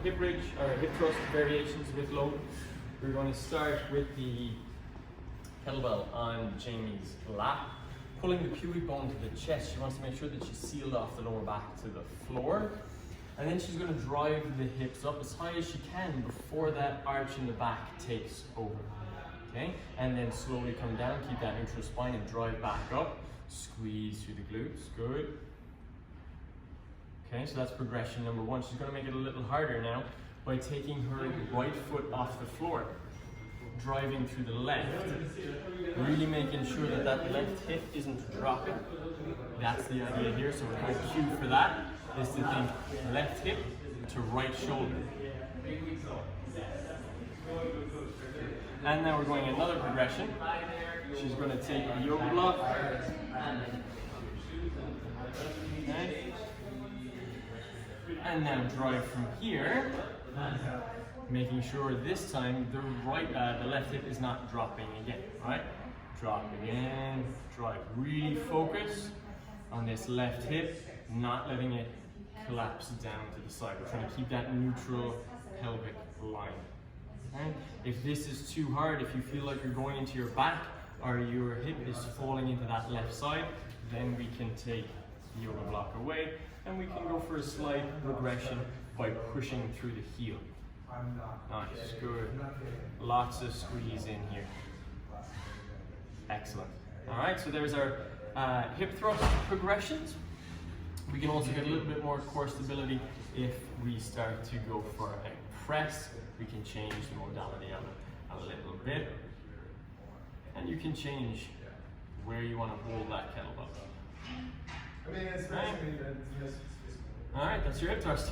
hip bridge or hip thrust variations with load. We're going to start with the kettlebell on Jamie's lap, pulling the pubic bone to the chest. She wants to make sure that she's sealed off the lower back to the floor. And then she's going to drive the hips up as high as she can before that arch in the back takes over. Okay? And then slowly come down, keep that neutral spine and drive back up. Squeeze through the glutes, good. Okay, so that's progression number one. She's going to make it a little harder now by taking her right foot off the floor, driving through the left, really making sure that that left hip isn't dropping. That's the idea here, so we're going to cue for that is to think left hip to right shoulder. And now we're going another progression. She's going to take the yoga block. Okay. And now drive from here, making sure this time the left hip is not dropping again, right? Dropping in, drive. Really focus on this left hip, not letting it collapse down to the side. We're trying to keep that neutral pelvic line. Okay? If this is too hard, if you feel like you're going into your back or your hip is falling into that left side, then we can take the yoga block away and we can go for a slight regression by pushing through the heel. Nice, good. Lots of squeeze in here. Excellent. All right, so there's our hip thrust progressions. We can also get a little bit more core stability if we start to go for a press. We can change the modality of it a little bit. And you can change where you want to hold that kettlebell. All right, that's your hip thrust.